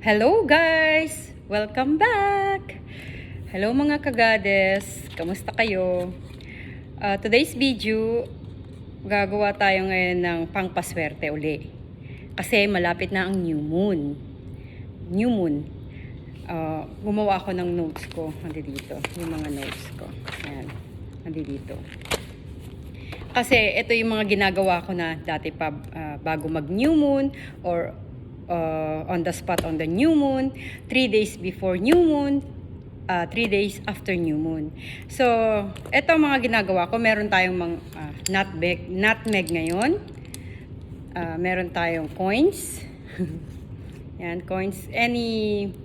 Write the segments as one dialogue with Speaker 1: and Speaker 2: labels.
Speaker 1: Hello guys! Welcome back! Hello mga kagades! Kamusta kayo? Today's video, gagawa tayo ngayon ng pangpaswerte uli. Kasi malapit na ang new moon. New moon. Gumawa ako ng notes ko. Nandito. Yung mga notes ko. Ayan. Nandito. Kasi ito yung mga ginagawa ko na dati pa bago mag new moon or on the spot on the new moon, 3 days before new moon, 3 days after new moon. So, ito mga ginagawa ko. Meron tayong mga nutmeg ngayon. Meron tayong coins. Yan, coins. Any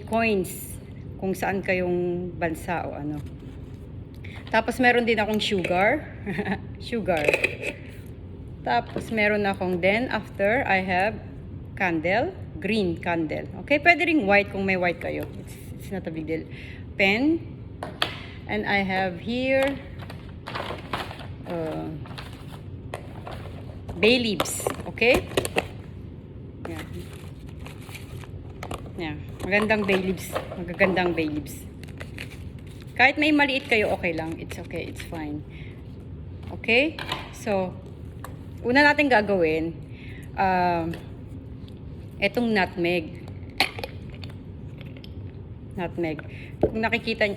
Speaker 1: coins kung saan kayong bansa o ano. Tapos meron din akong sugar. Sugar. Tapos meron akong then after I have candle, green candle. Okay, pwede ring white kung may white kayo. It's not a big deal. Pen. And I have here bay leaves. Okay? Yeah. Yeah. Magandang bay leaves. Magagandang bay leaves. Kahit may maliit kayo, okay lang. It's okay. It's fine. Okay? So, una natin gagawin, etong nutmeg. Nutmeg. Kung nakikita nyo,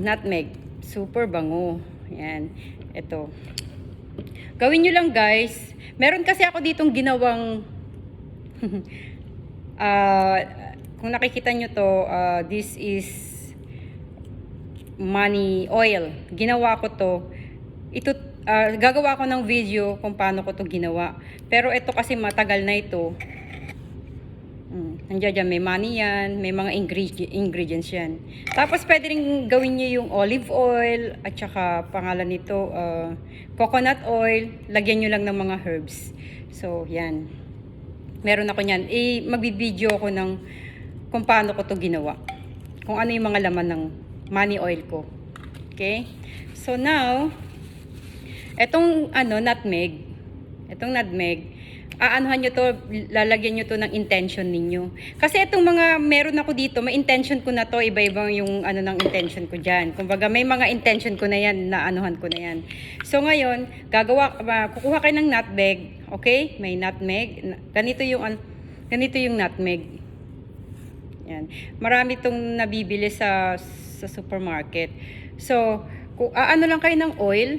Speaker 1: nutmeg. Super bango. Ayan. Ito. Gawin nyo lang guys. Meron kasi ako ditong ginawang, kung nakikita nyo to, this is money oil. Ginawa ko to. Ito, gagawa ko ng video kung paano ko to ginawa. Pero ito kasi matagal na ito. Nandiyan may money yan, may mga ingredients yan. Tapos pwede rin gawin nyo yung olive oil at saka pangalan nito coconut oil. Lagyan nyo lang ng mga herbs. So yan. Meron ako yan. Magbibideo ako ng kung paano ko to ginawa. Kung ano yung mga laman ng money oil ko. Okay? So now, etong nutmeg. Etong nutmeg. Aanuhan nyo to, lalagyan nyo to ng intention ninyo. Kasi itong mga meron ako dito, may intention ko na to, iba-iba yung ng intention ko dyan. Kumbaga may mga intention ko na yan, na anuhan ko na yan. So ngayon, kukuha kayo ng nutmeg, okay? May nutmeg, ganito yung nutmeg. Yan. Marami itong nabibili sa supermarket. So, lang kayo ng oil,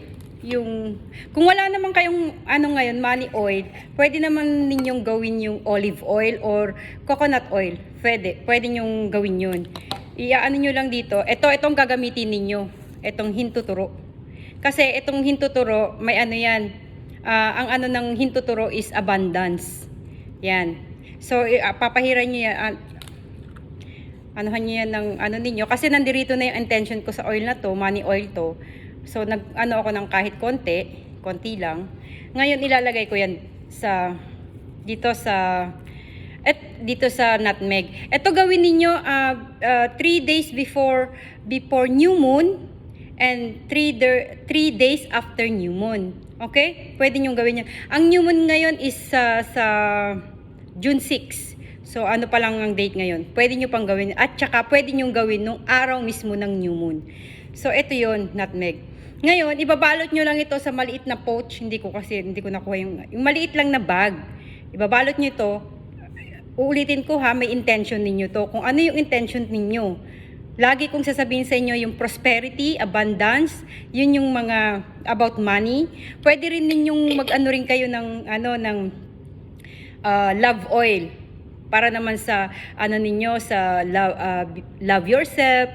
Speaker 1: kung wala naman kayong ngayon, money oil, pwede naman ninyong gawin yung olive oil or coconut oil. Pwede nyong gawin yun. Nyo lang dito. Itong gagamitin ninyo. Itong hintuturo. Kasi itong hintuturo, may yan. Ang ng hintuturo is abundance. Yan. So, papahiran nyo yan. Anuhan nyo yan ng ninyo. Kasi nandirito na yung intention ko sa oil na to, money oil to. So, ako ng kahit konti lang. Ngayon, ilalagay ko yan dito sa nutmeg. Ito gawin ninyo 3 days before new moon and 3 days after new moon. Okay? Pwede nyo gawin yan. Ang new moon ngayon is sa June 6. So, ano pa lang ang date ngayon? Pwede nyo pang gawin. At saka, pwede nyo gawin nung araw mismo ng new moon. So, ito yon nutmeg. Ngayon, ibabalot nyo lang ito sa maliit na pouch. Hindi ko nakuha yung maliit lang na bag. Ibabalot nyo ito. Uulitin ko may intention ninyo to. Kung ano yung intention ninyo. Lagi kong sasabihin sa inyo yung prosperity, abundance, yun yung mga about money. Pwede rin ninyong rin kayo ng love oil. Para naman sa ninyo sa love yourself,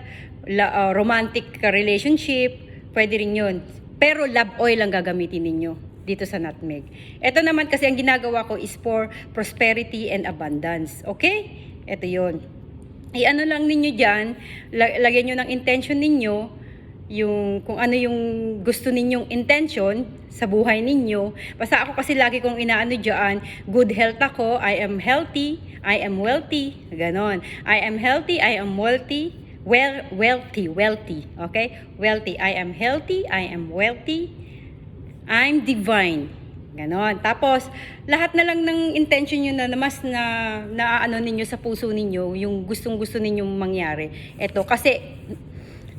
Speaker 1: romantic relationship. Pwede rin yun. Pero love oil ang gagamitin ninyo dito sa nutmeg. Ito naman kasi ang ginagawa ko is for prosperity and abundance. Okay? Ito yun. Lang ninyo dyan, lagyan nyo ng intention ninyo, kung ano yung gusto ninyong intention sa buhay ninyo. Basta ako kasi lagi kong dyan, good health ako, I am healthy, I am wealthy, ganon. I am healthy, I am wealthy, wealthy, okay? Wealthy, I am healthy, I am wealthy, I'm divine. Ganon. Tapos, lahat na lang ng intention nyo na mas naaano ninyo sa puso ninyo, yung gustong-gusto ninyong mangyari. Ito, kasi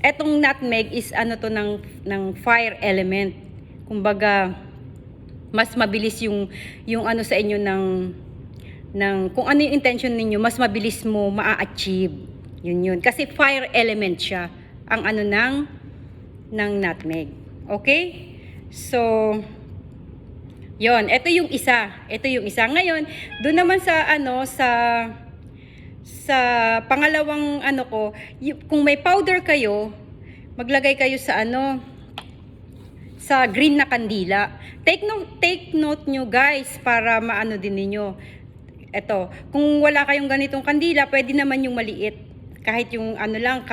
Speaker 1: etong nutmeg is ano to ng fire element. Kumbaga, mas mabilis yung ano sa inyo ng kung ano yung intention ninyo, mas mabilis mo maa-achieve. Yun. Kasi fire element siya, ang ano ng nutmeg. Okay? So, yon, ito yung isa. Ngayon, doon naman sa sa pangalawang ano ko, kung may powder kayo, maglagay kayo sa sa green na kandila. Take note nyo guys, para maano din ninyo. Ito, kung wala kayong ganitong kandila, pwede naman yung maliit. Kahit yung ano lang,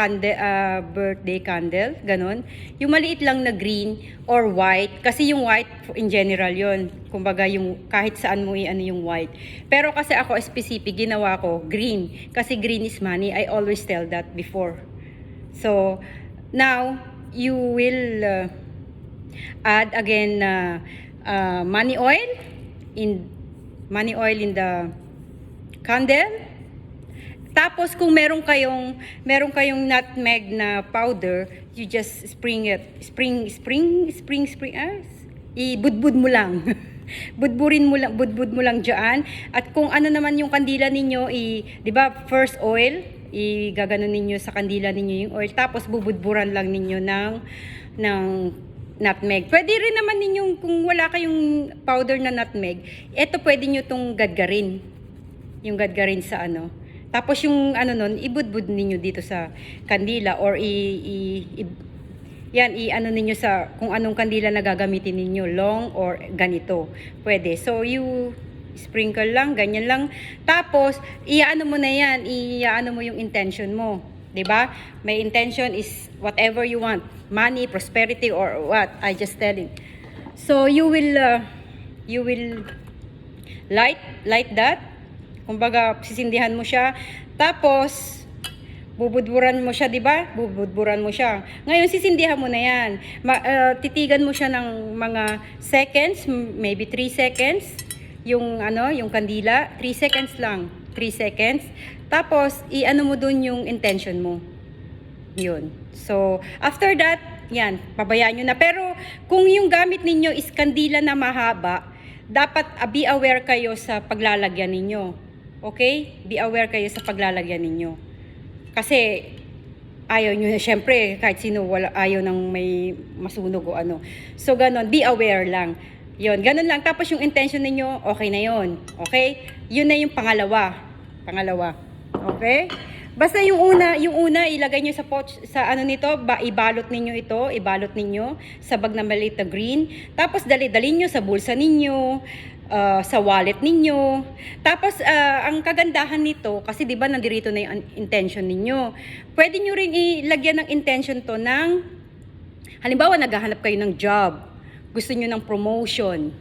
Speaker 1: birthday candle, ganon. Yung maliit lang na green or white. Kasi yung white, in general yon. Kumbaga, yung, kahit saan mo i-ano yung white. Pero kasi ako specific, ginawa ko green. Kasi green is money. I always tell that before. So, now, you will add again money oil in the candle. Tapos kung meron kayong nutmeg na powder, you just spring it. Ibudbud mo lang. Budbud mo lang diyan. At kung ano naman yung kandila ninyo, 'di ba, first oil, igaganon ninyo sa kandila ninyo yung oil, tapos bubudburan lang ninyo ng nutmeg. Pwede rin naman ninyong, kung wala kayong powder na nutmeg, ito pwede nyo tong gadgarin. Yung gadgarin sa ano. Tapos yung ano nun, ibudbud ninyo dito sa kandila or ano ninyo sa kung anong kandila na gagamitin ninyo, long or ganito. Pwede. So you sprinkle lang, ganyan lang. Tapos iaano mo na yan, iaano mo yung intention mo. 'Di ba? May intention is whatever you want, money, prosperity or what, I just telling. So you will light that. Kumbaga, sisindihan mo siya. Tapos, bubudburan mo siya, di ba? Bubudburan mo siya. Ngayon, sisindihan mo na yan. Titigan mo siya ng mga seconds, maybe 3 seconds. Yung kandila, 3 seconds lang. 3 seconds. Tapos, i-ano mo dun yung intention mo. Yun. So, after that, yan, pabayaan nyo na. Pero, kung yung gamit ninyo is kandila na mahaba, dapat be aware kayo sa paglalagyan ninyo. Okay? Be aware kayo sa paglalagyan ninyo. Kasi, ayaw nyo, syempre, kahit sino ayaw nang may masunog o ano. So, ganon, be aware lang. Yun, ganon lang. Tapos yung intention ninyo, okay na yun. Okay? Yun na yung pangalawa. Okay? Basta yung una ilagay nyo sa ano nito, ibalot ninyo sa bag na maliit na green. Tapos dali-dali nyo sa bulsa ninyo, sa wallet ninyo. Tapos ang kagandahan nito, kasi 'di ba nandirito na yung intention ninyo. Pwede nyo ring ilagyan ng intention to ng, halimbawa naghahanap kayo ng job, gusto nyo ng promotion.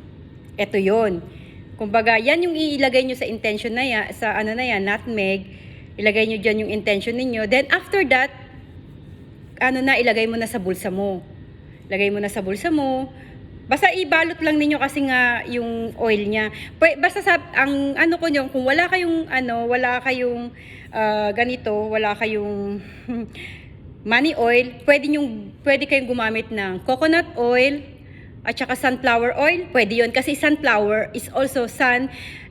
Speaker 1: Ito 'yon. Kumbaga, yan yung ilagay nyo sa intention na yan, sa ano na yan, nutmeg. Ilagay nyo dyan yung intention ninyo. Then after that, ilagay mo na sa bulsa mo. Basta ibalot lang ninyo kasi nga yung oil niya. Basta ang ano ko nyo, kung wala kayong ganito, wala kayong money oil, pwede kayong gumamit ng coconut oil at saka sunflower oil. Pwede yon kasi sunflower is also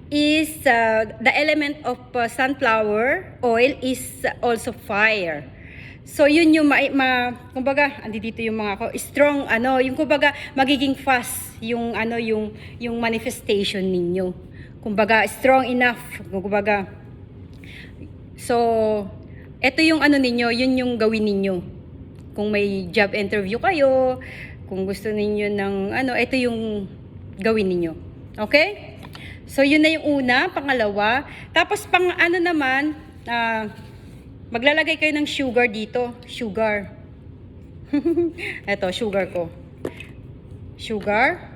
Speaker 1: the element of sunflower oil is also fire. So yun yung kumbaga dito yung mga strong yung kumbaga magiging fast yung yung manifestation ninyo. Kumbaga strong enough, kumbaga. So ito yung ninyo, yun yung gawin ninyo. Kung may job interview kayo, kung gusto ninyo ng ito yung gawin ninyo. Okay? So yun na yung una, pangalawa. Tapos naman, maglalagay kayo ng sugar dito. Sugar. Ito, sugar ko. Sugar.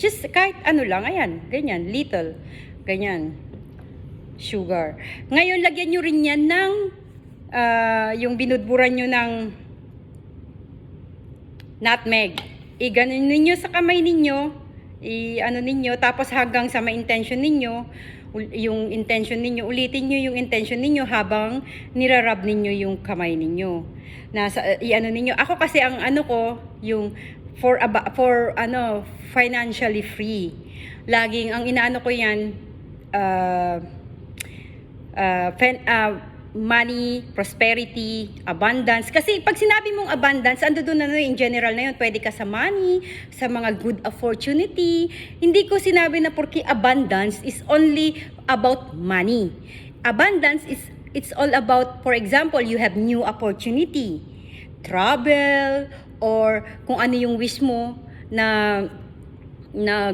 Speaker 1: Just kahit lang. Ayan, ganyan. Little. Ganyan. Sugar. Ngayon, lagyan nyo rin yan ng yung binudburan nyo ng nutmeg. Iganon ninyo sa kamay ninyo. i-ano ninyo, tapos hanggang sa ma-intention ninyo, yung intention ninyo, ulitin nyo yung intention ninyo habang nirarab ninyo yung kamay ninyo. I-ano ninyo. Ako kasi ang ano ko, yung for financially free. Laging ang inaano ko yan, money, prosperity, abundance. Kasi pag sinabi mong abundance, ando doon na in general na yun, pwede ka sa money, sa mga good opportunity. Hindi ko sinabi na porque abundance is only about money. Abundance is, it's all about, for example, you have new opportunity, travel, or kung ano yung wish mo na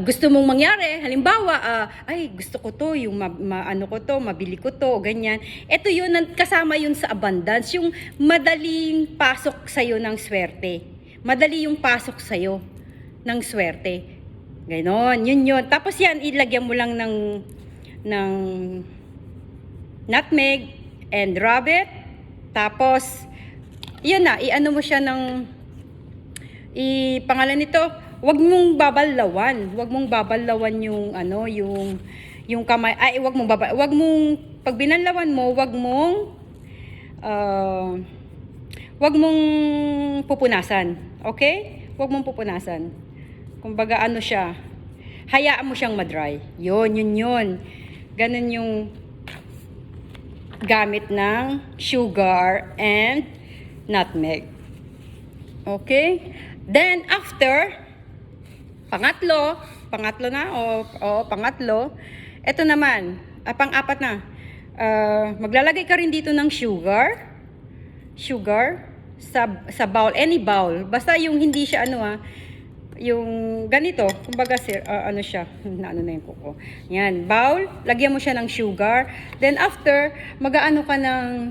Speaker 1: gusto mong mangyari. Halimbawa, ay gusto ko to, yung ano ko to, mabili ko to, ganyan. Ito yun, kasama yun sa abundance, yung madaling pasok sa'yo ng swerte. Madali yung pasok sa'yo ng swerte. Ganon, yun. Tapos yan, ilagyan mo lang ng nutmeg and rub it. Tapos, yun na, i-ano mo siya pangalan nito, wag mong babalawan yung yung kamay. Ay, wag mong pag binalawan mo, wag mong pupunasan. Okay? Wag mong pupunasan. Kumbaga ano siya, hayaan mo siyang ma-dry. Yun. Ganun yung gamit ng sugar and nutmeg. Okay? Then after, pangatlo na, pangatlo. Ito naman, pang-apat na. Maglalagay ka rin dito ng sugar sa bowl, any bowl. Basta yung hindi siya yung ganito, kumbaga ano siya, ano na yung kuko. Yan, bowl, lagyan mo siya ng sugar. Then after, mag-aano ka ng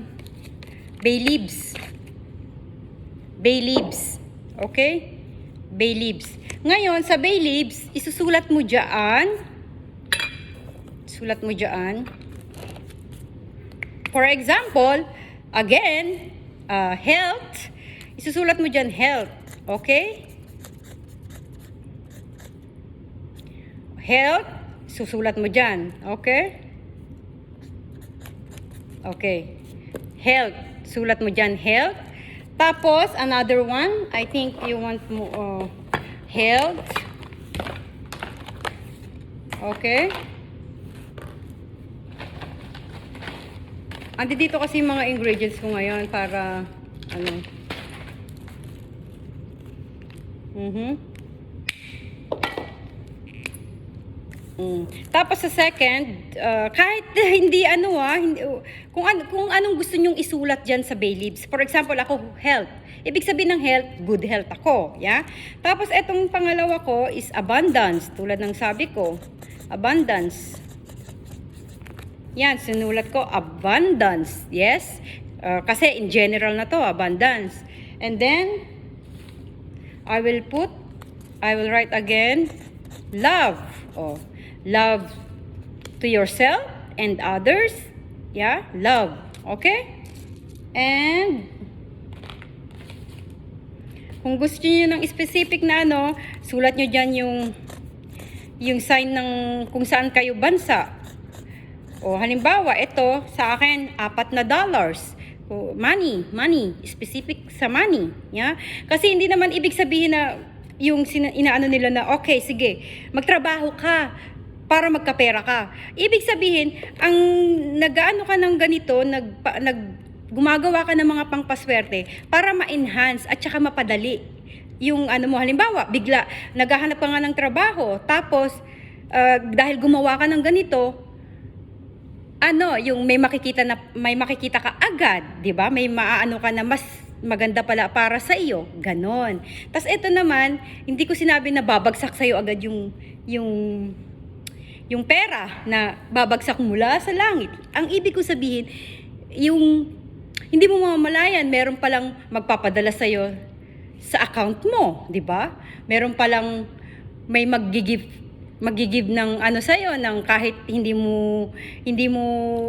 Speaker 1: bay leaves. Okay? Bay leaves. Ngayon, sa bay leaves, isusulat mo dyan. For example, again, health. Isusulat mo dyan health. Okay? Health. Susulat mo dyan. Okay? Okay. Health. Sulat mo dyan health. Tapos, another one, I think you want mo, health. Okay? Andi dito kasi yung mga ingredients ko ngayon para, Tapos sa second, kahit hindi kung anong gusto nyong isulat dyan sa bay leaves. For example, ako health. Ibig sabihin ng health, good health ako. Yeah? Tapos etong pangalawa ko is abundance. Tulad ng sabi ko, abundance. Yan, sinulat ko abundance. Yes? Kasi in general na to, abundance. And then, I will write again, love. Love to yourself and others. Yeah, love. Okay? And kung gusto niyo ng specific na sulat niyo diyan yung sign ng kung saan kayo bansa. Halimbawa, ito sa akin $4. Money, specific sa money. Yeah? Kasi hindi naman ibig sabihin na yung inaano nila na okay, sige, magtrabaho ka para magkapera ka. Ibig sabihin, ang nag-aano ka ng ganito, gumagawa ka ng mga pangpaswerte para ma-enhance at saka mapadali yung mo. Halimbawa, bigla naghahanap ka nga ng trabaho, tapos dahil gumawa ka ng ganito, yung may makikita ka agad, 'di ba? May maaano ka na mas maganda pala para sa iyo, ganon. Tas ito naman, hindi ko sinabi na babagsak sa iyo agad yung pera na babagsak mula sa langit. Ang ibig ko sabihin, yung hindi mo mamamalayan, meron palang magpapadala sa iyo sa account mo, 'di ba? Meron palang may mag-give magigive ng ano sa'yo, ng kahit hindi mo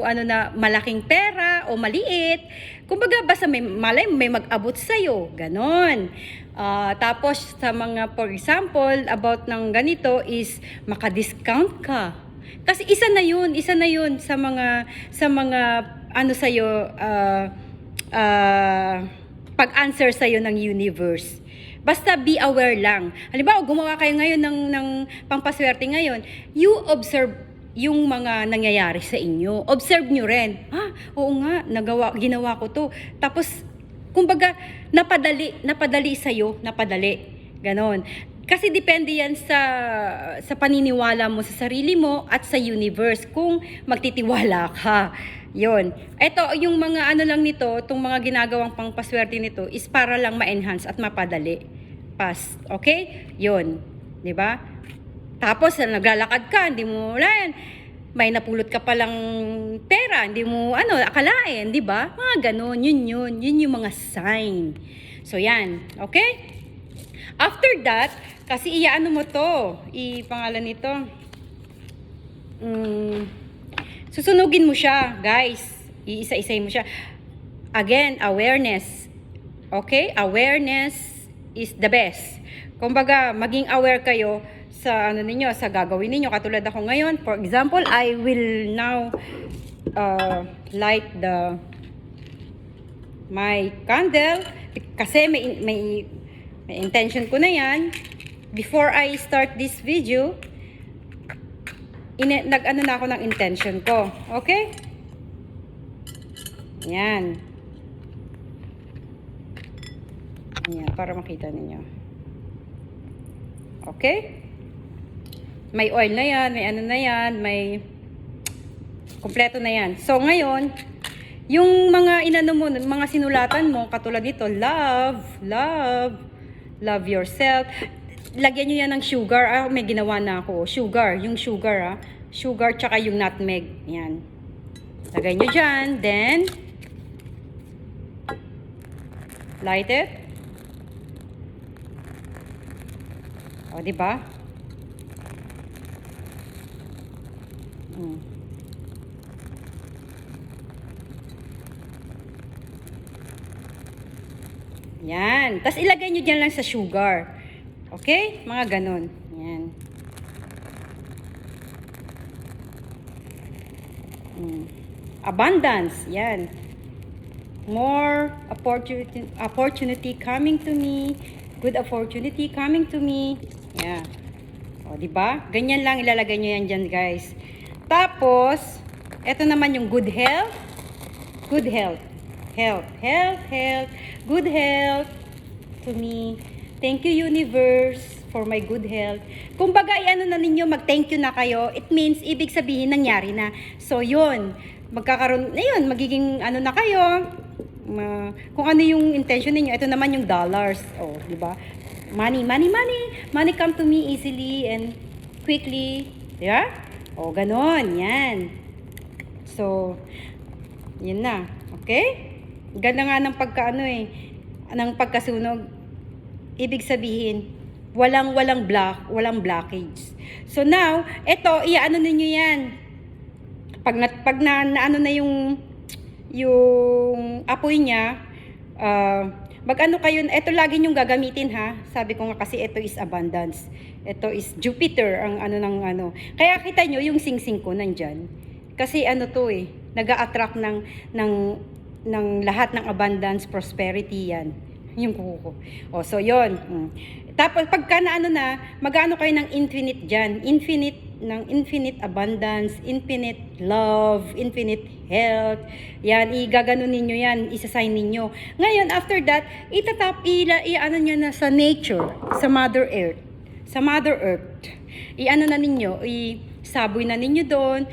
Speaker 1: ano na malaking pera o maliit. Kumbaga basta may mag-abot sa'yo, ganon. Tapos sa mga, for example, about ng ganito is maka-discount ka. Kasi isa na yun sa mga ano sa'yo, pag-answer sa'yo ng universe. Basta be aware lang. Halimbawa, gumawa kayo ngayon ng pampaswerte ngayon, you observe yung mga nangyayari sa inyo. Observe nyo rin. Oo nga, ginawa ko to. Tapos, kumbaga, napadali sa'yo, Ganon. Kasi depende yan sa paniniwala mo sa sarili mo at sa universe kung magtitiwala ka. Yon. Ito, yung mga ano lang nito, itong mga ginagawang pangpaswerte nito is para lang ma-enhance at mapadali. Okay? Yon. 'Di ba? Tapos, naglalakad ka, hindi mo wala yan. May napulot ka palang pera, hindi mo akalain, 'di ba? Mga ganon, yun yung mga sign. So, yan. Okay? After that, kasi iyaano mo to, pangalan nito. Susunugin mo siya, guys. Iisa-isay mo siya. Again, awareness. Okay? Awareness is the best. Kumbaga, maging aware kayo sa ninyo, sa gagawin ninyo. Katulad ako ngayon, for example, I will now light my candle kasi may intention ko na yan. Before I start this video, nag-ano na ako ng intention ko. Okay? Yan. Yan, para makita ninyo. Okay? May oil na yan, may ano na yan, may kompleto na yan. So, ngayon, yung mga inano mo, mga sinulatan mo, katulad nito, love yourself. Lagyan nyo yan ng sugar. May ginawa na ako. Yung sugar. Sugar tsaka yung nutmeg. Yan. Lagay nyo dyan. Then, light it. O, diba? Yan. Tapos ilagay nyo dyan lang sa sugar. Okay? Mga ganon. Yan. Abundance. Yan. More opportunity coming to me. Good opportunity coming to me. Yeah. O, diba? Ganyan lang ilalagay nyo yan dyan, guys. Tapos, eto naman yung good health. Good health. Health. Good health to me. Thank you, universe, for my good health. Kumbaga, na ninyo, mag-thank you na kayo. It means, ibig sabihin, nangyari na. So, yun. Magiging na kayo. Kung ano yung intention ninyo. Ito naman yung dollars. O, di ba? Money. Money come to me easily and quickly. Di ba? O, ganon. Yan. So, yun na. Okay? Ganda nga ng ng pagkasunog. Ibig sabihin, walang blockage. So now, eto, iaano ninyo yan. Pag naano na yung apoy niya, mag-ano kayo, eto lagi nyong gagamitin ha. Sabi ko nga kasi ito is abundance. Ito is Jupiter, ang Kaya kita nyo yung singsing ko nandyan. Kasi nag-a-attract ng lahat ng abundance, prosperity yan. Yung kuko. So yun. Tapos pagka mag-ano kayo ng infinite dyan. Infinite abundance, infinite love, infinite health. Yan, igaganon ninyo yan, isasign ninyo. Ngayon, after that, i-ano nyo na sa nature, sa Mother Earth. Sa Mother Earth. I-ano na ninyo, isaboy na ninyo doon.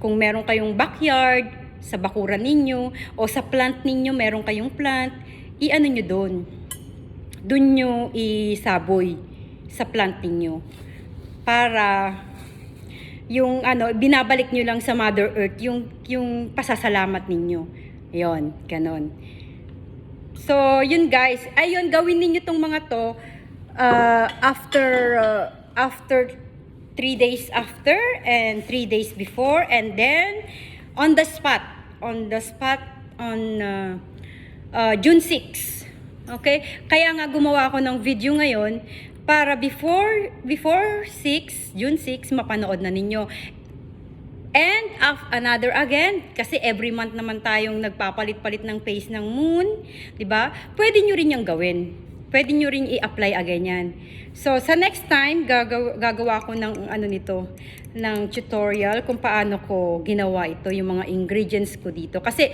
Speaker 1: Kung meron kayong backyard, sa bakuran ninyo, o sa plant ninyo, meron kayong plant, i-ano nyo doon. Doon nyo isaboy sa plant ninyo. Para yung binabalik nyo lang sa Mother Earth, yung pasasalamat ninyo. Yon, ganon. So, yun guys. Ayun, gawin ninyo tong mga to after 3 days after and 3 days before, and then on the spot on June 6. Okay? Kaya nga gumawa ako ng video ngayon para before 6, June 6, mapanood na ninyo. And another again, kasi every month naman tayong nagpapalit-palit ng phase ng moon, 'di ba? Pwede nyo rin 'yang gawin. Pwede nyo rin i-apply again yan. So, sa next time, gagawa ko ng ng tutorial kung paano ko ginawa ito, yung mga ingredients ko dito. Kasi,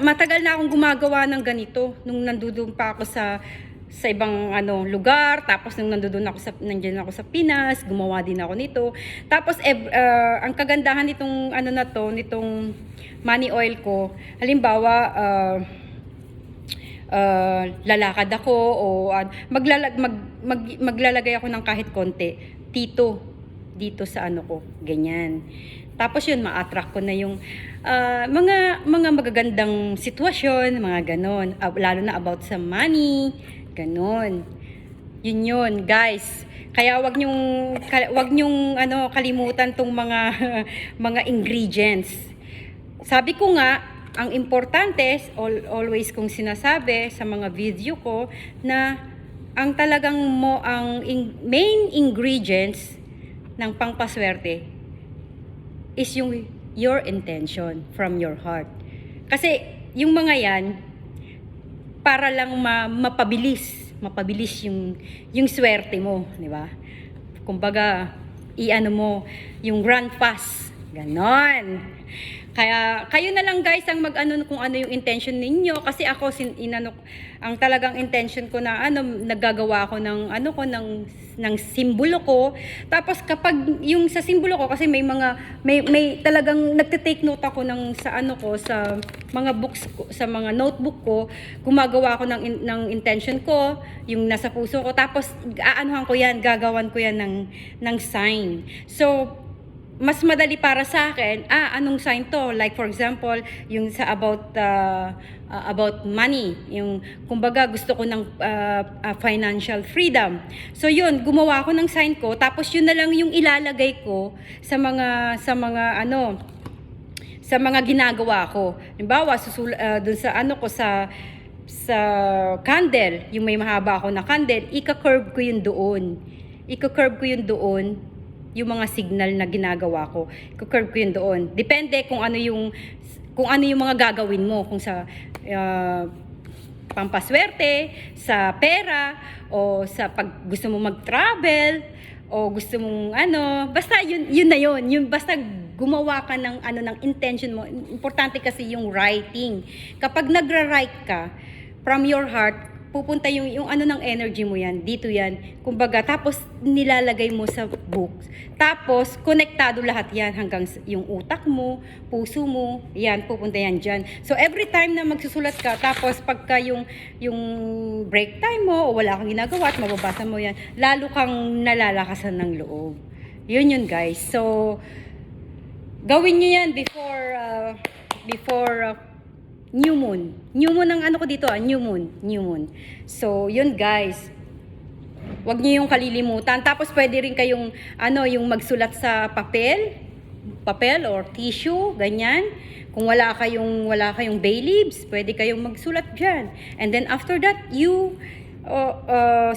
Speaker 1: matagal na akong gumagawa ng ganito, nung nandoon pa ako sa ibang lugar, tapos nung nandiyan ako sa Pinas, gumawa din ako nito. Tapos, ang kagandahan nitong, nitong money oil ko, halimbawa, lalakad ako o maglalagay ako ng kahit konti dito sa ko, ganyan. Tapos yun, ma-attract ko na yung mga magagandang sitwasyon, mga ganon, lalo na about sa money, ganon. Yun guys. Kaya wag nyong kalimutan tong mga mga ingredients. Sabi ko nga, ang importante, always kong sinasabi sa mga video ko, na ang talagang main ingredients ng pangpaswerte is your intention from your heart. Kasi yung mga yan, para lang mapabilis yung swerte mo, di ba? Kumbaga, mo yung grand pass, ganon. Kaya kayo na lang guys ang kung ano yung intention ninyo, kasi ako ang talagang intention ko na naggagawa ako ng simbolo ko. Tapos kapag yung sa simbolo ko, kasi may talagang nagte-take note ako sa mga books ko, sa mga notebook ko, gumagawa ako ng intention ko, yung nasa puso ko, tapos gagawan ko yan ng sign. So mas madali para sa akin, anong sign to? Like for example, yung sa about money, yung kumbaga gusto ko ng financial freedom. So yun, gumawa ako ng sign ko, tapos yun na lang yung ilalagay ko sa mga ginagawa ko. Halimbawa, dun sa sa candle, yung may mahaba ako na candle, ika-curve ko yun doon. Yung mga signal na ginagawa ko, i-curve ko yun doon. Depende kung ano yung mga gagawin mo, kung sa pampaswerte, sa pera, o sa pag gusto mo mag-travel, o gusto mong basta yun na yun. Yung basta gumawa ka ng ng intention mo. Importante kasi yung writing. Kapag nagra-write ka from your heart, pupunta yung ng energy mo yan, dito yan. Kumbaga, tapos nilalagay mo sa books. Tapos, konektado lahat yan hanggang yung utak mo, puso mo, yan, pupunta yan dyan. So, every time na magsusulat ka, tapos pagka yung break time mo, o wala kang ginagawa at mababasa mo yan, lalo kang nalalakasan ng loob. Yun guys. So, gawin nyo yan before new moon. New moon ang ko dito, new moon. So, yun guys. Huwag niyo yung kalilimutan. Tapos pwede rin kayong yung magsulat sa papel or tissue, ganyan. Kung wala kayong bay leaves, pwede kayong magsulat diyan. And then after that,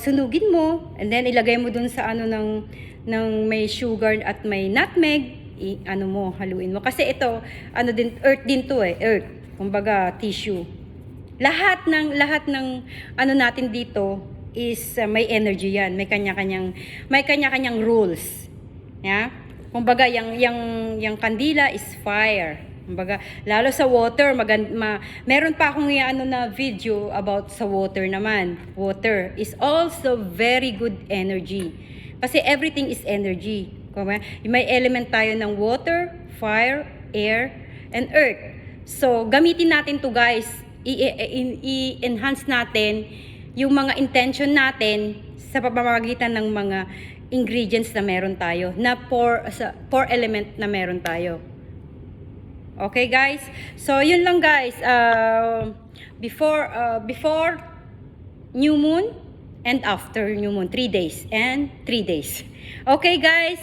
Speaker 1: sunugin mo, and then ilagay mo dun sa ng may sugar at may nutmeg, haluin mo. Kasi ito, earth din to earth. Kumbaga, tissue. Lahat ng natin dito is may energy yan. May kanya-kanyang rules. Yeah? Kumbaga, yung kandila is fire. Kumbaga, lalo sa water, meron pa akong na video about sa water naman. Water is also very good energy. Kasi everything is energy. May element tayo ng water, fire, air, and earth. So, gamitin natin to guys. I-enhance natin yung mga intention natin sa pamamagitan ng mga ingredients na meron tayo, na four element na meron tayo. Okay guys? So, yun lang guys. Before new moon and after new moon, 3 days and 3 days. Okay guys?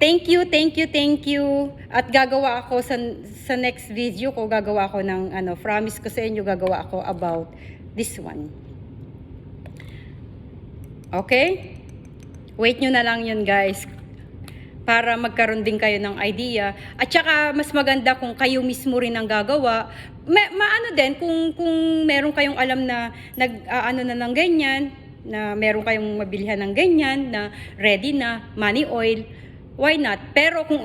Speaker 1: Thank you, thank you, thank you. At gagawa ako sa next video ko, gagawa ako ng promise ko sa inyo, gagawa ako about this one. Okay? Wait nyo na lang yun, guys. Para magkaroon din kayo ng idea. At saka, mas maganda kung kayo mismo rin ang gagawa. Maano din, kung meron kayong alam na nag-ano na ng ganyan, na meron kayong mabilihan ng ganyan, na ready na, money oil, why not? Pero kung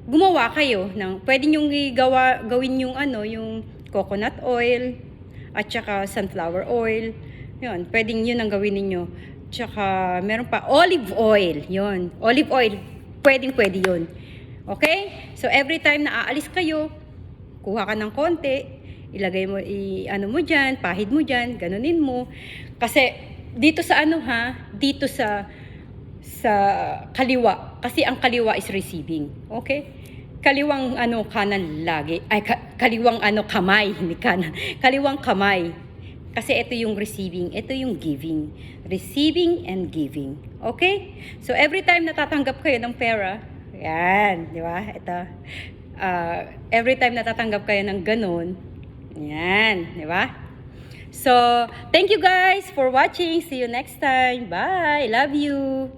Speaker 1: gumawa kayo ng, pwede nyong gawin yung yung coconut oil, at saka sunflower oil. Yun, pwedeng yun ang gawin ninyo. Tsaka, meron pa, olive oil. Yun, olive oil. Pwede yun. Okay? So, every time na aalis kayo, kuha ka ng konti, ilagay mo, mo dyan, pahid mo dyan, ganunin mo. Kasi, dito sa dito sa kaliwa. Kasi ang kaliwa is receiving. Okay? Kaliwang kanan lagi. Ay, kaliwang kamay. Hindi kanan. Kaliwang kamay. Kasi ito yung receiving, ito yung giving. Receiving and giving. Okay? So, every time natatanggap kayo ng pera, yan, di ba? Ito. Every time natatanggap kayo ng ganun, yan, di ba? So, thank you guys for watching. See you next time. Bye! Love you!